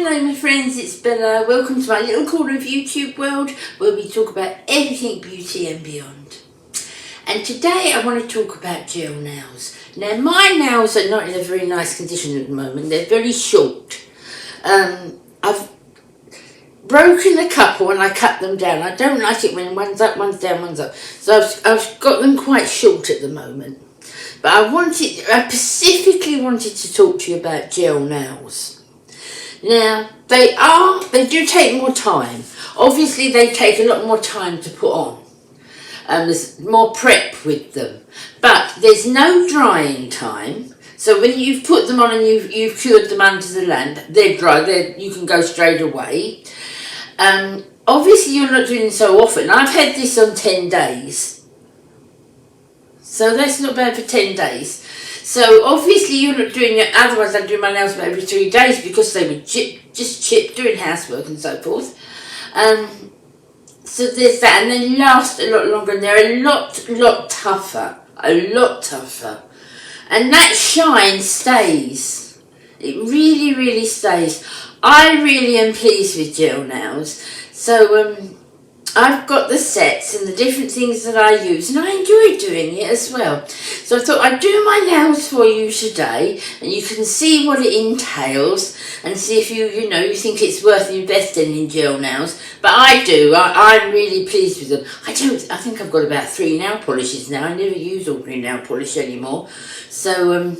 Hello my friends, it's Bella. Welcome to my little corner of YouTube world where we talk about everything beauty and beyond. And today I want to talk about gel nails. Now my nails are not in a very nice condition at the moment. They're very short. I've broken a couple and I cut them down. I don't like it when one's up, one's down, one's up. So I've got them quite short at the moment. But I specifically wanted to talk to you about gel nails. Now, they do take more time. Obviously, they take a lot more time to put on. There's more prep with them. But there's no drying time. So when you've put them on and you've cured them under the lamp, they're dry, you can go straight away. Obviously, you're not doing it so often. I've had this on 10 days. So that's not bad for 10 days. So obviously you're not doing it, otherwise I do my nails about every 3 days because they would just chip doing housework and so forth. So there's that, and they last a lot longer and they're a lot tougher, And that shine stays. It really stays. I really am pleased with gel nails. So I've got the sets and the different things that I use, and I enjoy doing it as well. So I thought I'd do my nails for you today, and you can see what it entails, and see if you think it's worth investing in gel nails. But I do. I'm really pleased with them. I think I've got about 3 nail polishes now. I never use ordinary nail polish anymore. So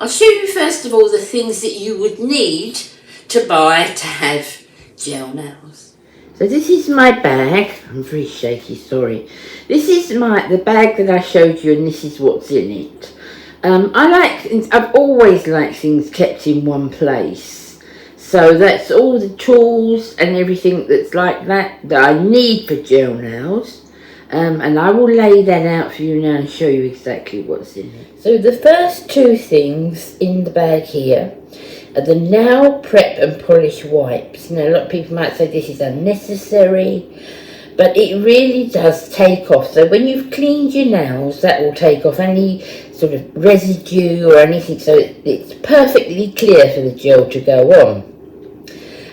I'll show you first of all the things that you would need to buy to have gel nails. So this is my bag. I'm very shaky, sorry. This is the bag that I showed you, and this is what's in it. I've always liked things kept in one place. So that's all the tools and everything that's like that I need for gel nails. And I will lay that out for you now and show you exactly what's in it. So the first 2 things in the bag here are the nail prep and polish wipes. Now a lot of people might say this is unnecessary, but it really does take off. So when you've cleaned your nails, that will take off any sort of residue or anything, so it's perfectly clear for the gel to go on.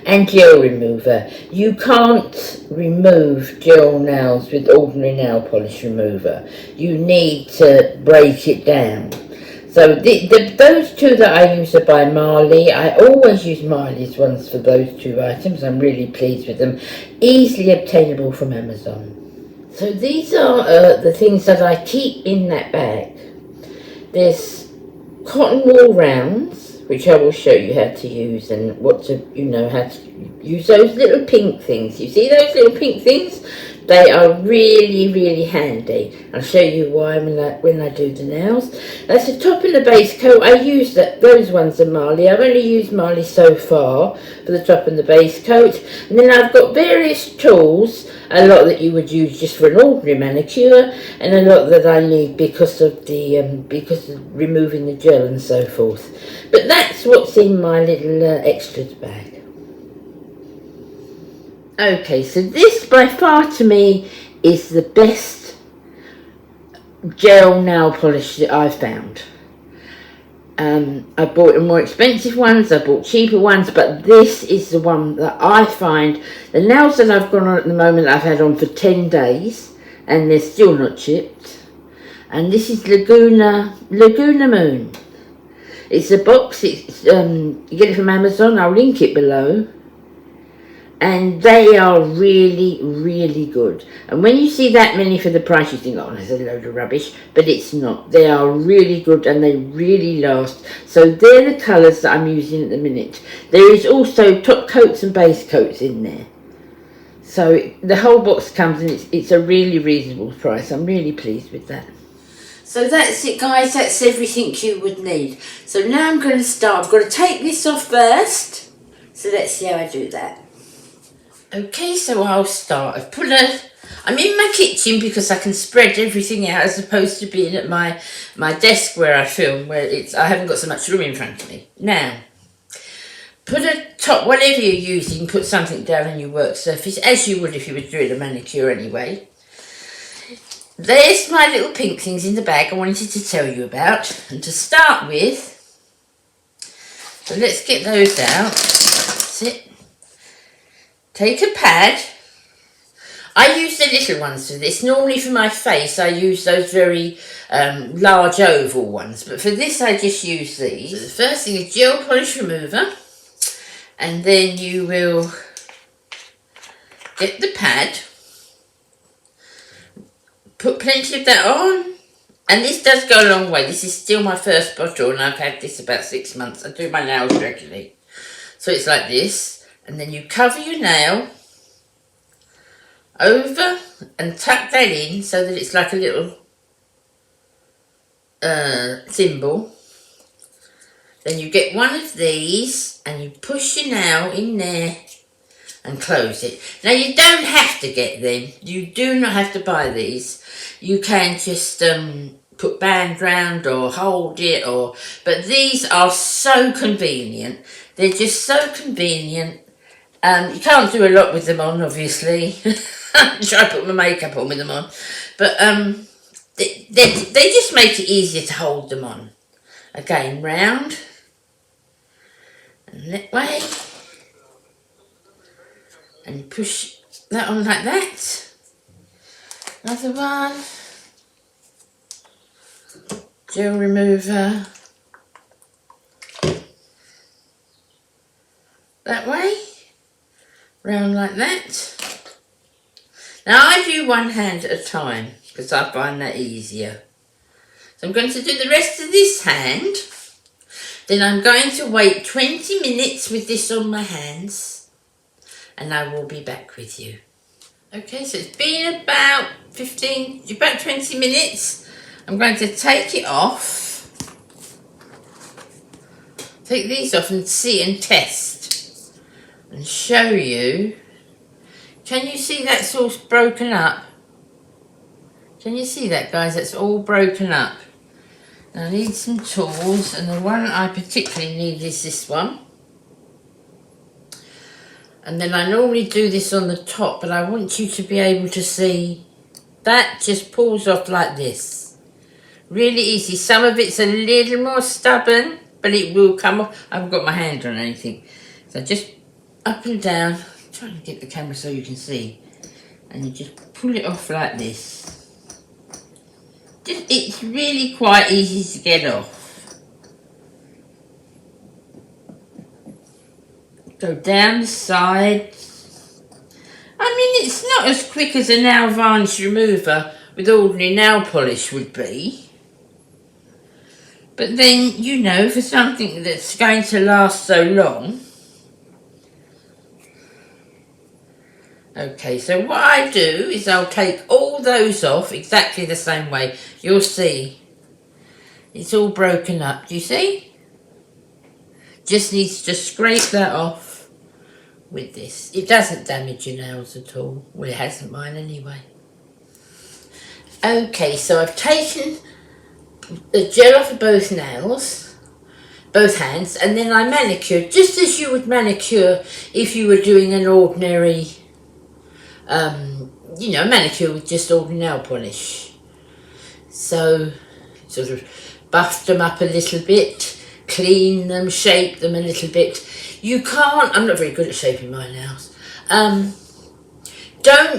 And gel remover. You can't remove gel nails with ordinary nail polish remover. You need to break it down. So those 2 that I use are by Marley. I always use Marley's ones for those 2 items. I'm really pleased with them. Easily obtainable from Amazon. So these are the things that I keep in that bag. There's cotton wool rounds, which I will show you how to use and how to use those little pink things. You see those little pink things? They are really handy. I'll show you why when I do the nails. That's the top and the base coat. I use those ones are Marley. I've only used Marley so far for the top and the base coat. And then I've got various tools, a lot that you would use just for an ordinary manicure, and a lot that I need because of removing the gel and so forth. But that's what's in my little extras bag. Okay, so this by far to me is the best gel nail polish that I've found. I bought more expensive ones, I bought cheaper ones, but this is the one that I find. The nails that I've got on at the moment I've had on for 10 days and they're still not chipped. And this is Laguna Moon. It's a box, you get it from Amazon, I'll link it below. And they are really good. And when you see that many for the price, you think, oh, that's a load of rubbish. But it's not. They are really good and they really last. So they're the colours that I'm using at the minute. There is also top coats and base coats in there. So the whole box comes and it's a really reasonable price. I'm really pleased with that. So that's it, guys. That's everything you would need. So now I'm going to start. I've got to take this off first. So let's see how I do that. Okay, so I'll start. I'm in my kitchen because I can spread everything out as opposed to being at my desk where I film, where I haven't got so much room in front of me. Now, put a top, whatever you're using, put something down on your work surface, as you would if you were doing a manicure anyway. There's my little pink things in the bag I wanted to tell you about. And to start with, so let's get those out. that's it. Take a pad. I use the little ones for this. Normally for my face I use those very large oval ones, but for this I just use these. So the first thing is gel polish remover, and then you will get the pad, put plenty of that on, and this does go a long way. This is still my first bottle and I've had this about 6 months. I do my nails regularly. So it's like this, and then you cover your nail over and tuck that in so that it's like a little thimble. Then you get one of these and you push your nail in there and close it. Now you don't have to get them. You do not have to buy these. You can just put band round or hold it, but these are so convenient. They're just so convenient. You can't do a lot with them on, obviously. Try to put my makeup on with them on. But they just make it easier to hold them on. Again, round and that way. And you push that on like that. Another one. Gel remover. That way. Round like that. Now I do one hand at a time because I find that easier. So I'm going to do the rest of this hand. Then I'm going to wait 20 minutes with this on my hands. And I will be back with you. Okay, so it's been about 20 minutes. I'm going to take it off. Take these off and see and test. And show you. Can you see that's all broken up? Can you see that, guys? That's all broken up. Now I need some tools, and the one I particularly need is this one. And then I normally do this on the top, but I want you to be able to see that just pulls off like this. Really easy. Some of it's a little more stubborn, but it will come off. I haven't got my hand on anything. So just up and down. I'm trying to get the camera so you can see. And you just pull it off like this. It's really quite easy to get off. Go down the side. I mean, it's not as quick as a nail varnish remover with ordinary nail polish would be. But then, you know, for something that's going to last so long. Okay, so what I do is I'll take all those off exactly the same way. You'll see. It's all broken up. Do you see? Just needs to scrape that off with this. It doesn't damage your nails at all. Well, it hasn't mine anyway. Okay, so I've taken the gel off of both nails, both hands, and then I manicured just as you would manicure if you were doing an ordinary, you know, manicure with just ordinary nail polish. So, sort of buffed them up a little bit, clean them, shape them a little bit. You can't, I'm not very good at shaping my nails.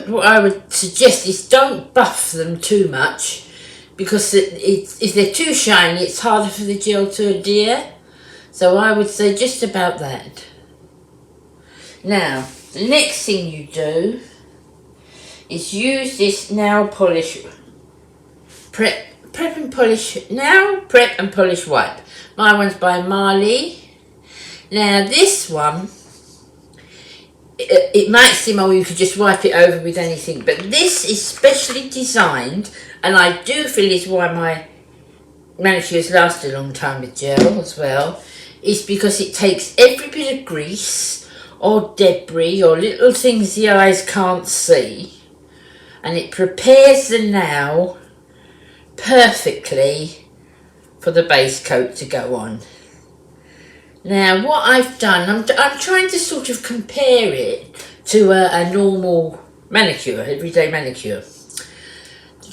What I would suggest is don't buff them too much, because if they're too shiny, it's harder for the gel to adhere. So I would say just about that. Now, the next thing you do is use this nail polish, prep and polish wipe. My one's by Marley. Now this one, it might seem, oh, you could just wipe it over with anything, but this is specially designed, and I do feel is why my manicures last a long time with gel as well, is because it takes every bit of grease or debris or little things the eyes can't see, and it prepares the nail perfectly for the base coat to go on. Now what I've done, I'm trying to sort of compare it to a normal manicure, everyday manicure.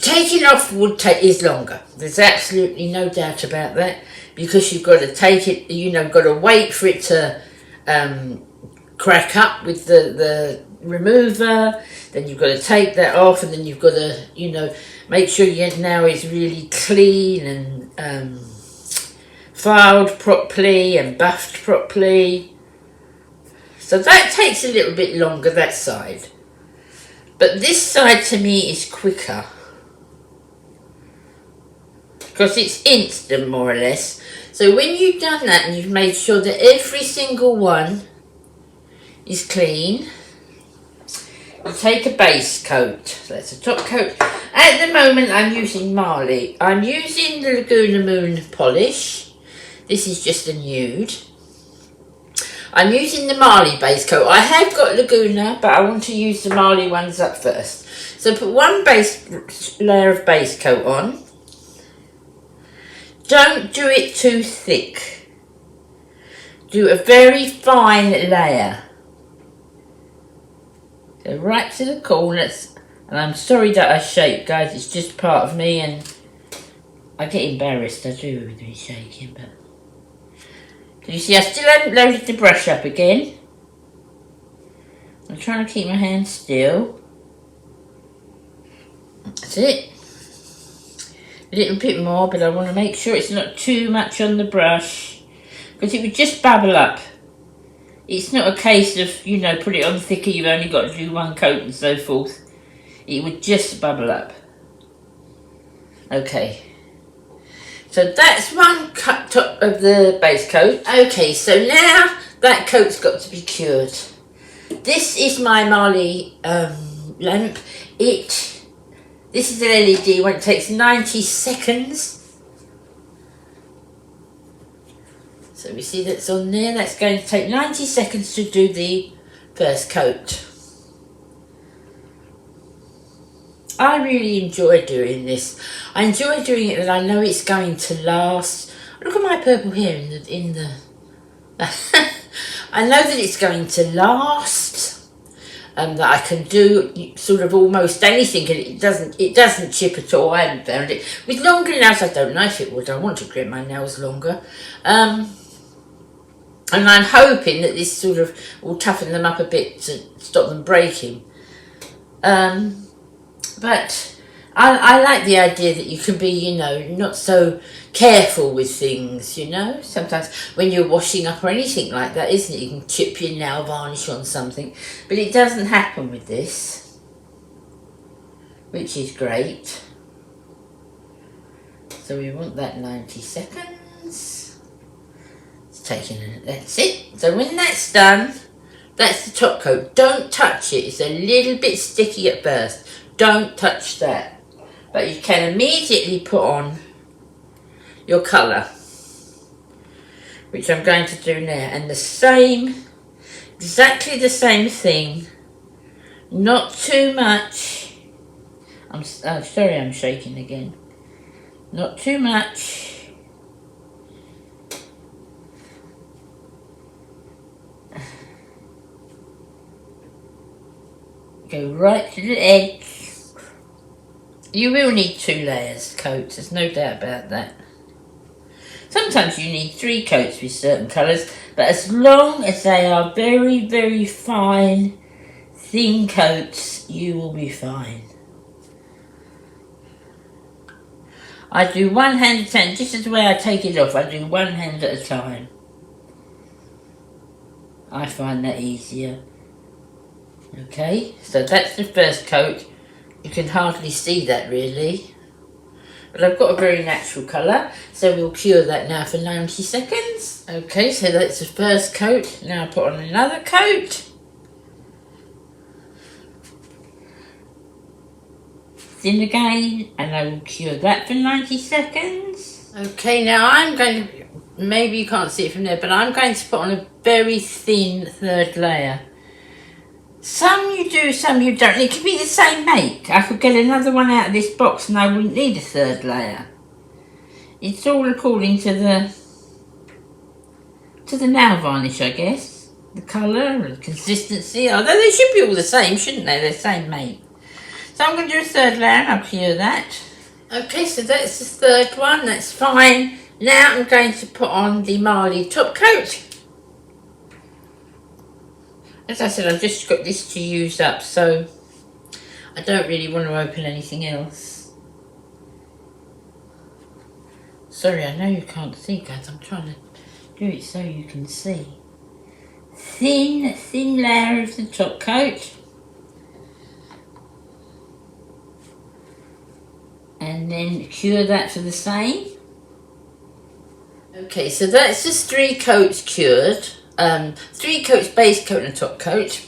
Taking off is longer. There's absolutely no doubt about that, because you've got to take it, you know, got to wait for it to crack up with the remover. Then you've got to take that off, and then you've got to, you know, make sure your nail is really clean and filed properly and buffed properly. So that takes a little bit longer, that side. But this side to me is quicker, because it's instant, more or less. So when you've done that and you've made sure that every single one is clean, you take a base coat. That's a top coat. At the moment I'm using Marley. I'm using the Laguna Moon polish. This is just a nude. I'm using the Marley base coat. I have got Laguna, but I want to use the Marley ones up first. So put one base layer of base coat on. Don't do it too thick. Do a very fine layer. So right to the corners. And I'm sorry that I shake, guys. It's just part of me, and I get embarrassed. I do with me shaking, but... So you see, I still haven't loaded the brush up again. I'm trying to keep my hand still. That's it. A little bit more, but I want to make sure it's not too much on the brush, because it would just bubble up. It's not a case of, you know, put it on thicker, you've only got to do one coat and so forth. It would just bubble up. Okay. So that's one cut top of the base coat. Okay, so now that coat's got to be cured. This is my Marley lamp. This is an LED one. It takes 90 seconds. So we see that's on there. That's going to take 90 seconds to do the first coat. I really enjoy doing this. I enjoy doing it, and I know it's going to last. Look at my purple hair in the I know that it's going to last, that I can do sort of almost anything, and it doesn't chip at all. I haven't found it. With longer nails, I don't know if it would. I want to grip my nails longer. And I'm hoping that this sort of will toughen them up a bit to stop them breaking. But I like the idea that you can be, you know, not so careful with things, you know. Sometimes when you're washing up or anything like that, isn't it? You can chip your nail varnish on something. But it doesn't happen with this, which is great. So we want that 90 seconds. It's taking it. That's it. So when that's done, that's the top coat. Don't touch it. It's a little bit sticky at first. Don't touch that. But you can immediately put on your colour, which I'm going to do now. And the same, exactly the same thing. Not too much. I'm sorry, I'm shaking again. Not too much. Go right to the edge. You will need 2 layers coats, there's no doubt about that. Sometimes you need 3 coats with certain colours, but as long as they are very, very fine, thin coats, you will be fine. I do one hand at a time. This is the way I take it off. I do one hand at a time. I find that easier. Okay, so that's the first coat. You can hardly see that really, but I've got a very natural colour, so we'll cure that now for 90 seconds. Okay, so that's the first coat. Now I'll put on another coat. Thin again, and I will cure that for 90 seconds. Okay, now I'm going to, maybe you can't see it from there, but I'm going to put on a very thin third layer. Some you do, some you don't. It could be the same make. I could get another one out of this box and I wouldn't need a third layer. It's all according to the nail varnish, I guess. The colour and the consistency. Although they should be all the same, shouldn't they? They're the same make. So I'm going to do a third layer and I'll cure that. Okay, so that's the third one. That's fine. Now I'm going to put on the Marley Top Coat. As I said, I've just got this to use up, so I don't really want to open anything else. Sorry, I know you can't see, guys. I'm trying to do it so you can see. Thin layer of the top coat. And then cure that for the same. Okay, so that's just 3 coats cured. 3 coats base coat and a top coat.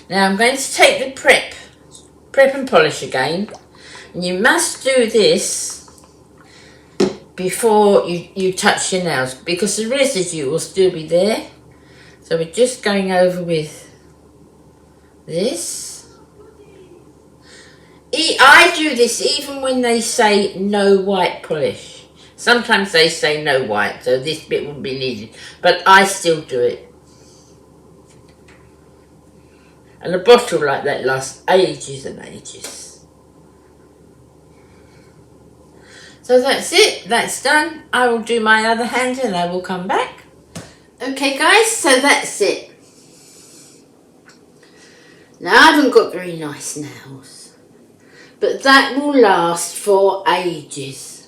Now I'm going to take the prep and polish again. And you must do this before you touch your nails, because the residue will still be there. So we're just going over with this. I do this even when they say no white polish. Sometimes they say no white, so this bit wouldn't be needed, but I still do it. And a bottle like that lasts ages and ages. So that's it, that's done. I will do my other hand and I will come back. Okay guys, so that's it. Now I haven't got very nice nails, but that will last for ages.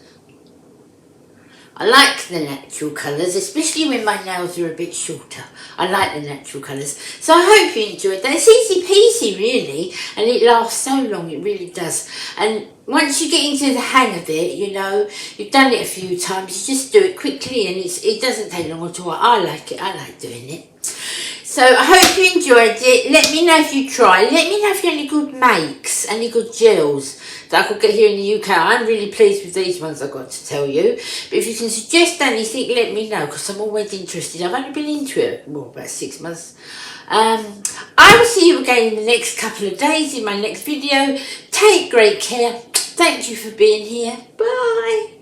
I like the natural colours, especially when my nails are a bit shorter. I like the natural colours. So I hope you enjoyed that. It's easy peasy really, and it lasts so long, it really does. And once you get into the hang of it, you know, you've done it a few times, you just do it quickly and it doesn't take long at all. I like it, I like doing it. So I hope you enjoyed it. Let me know if you try. Let me know if you have any good makes, any good gels that I could get here in the UK. I'm really pleased with these ones, I've got to tell you. But if you can suggest anything, let me know, because I'm always interested. I've only been into it, well, about 6 months. I will see you again in the next couple of days in my next video. Take great care. Thank you for being here. Bye.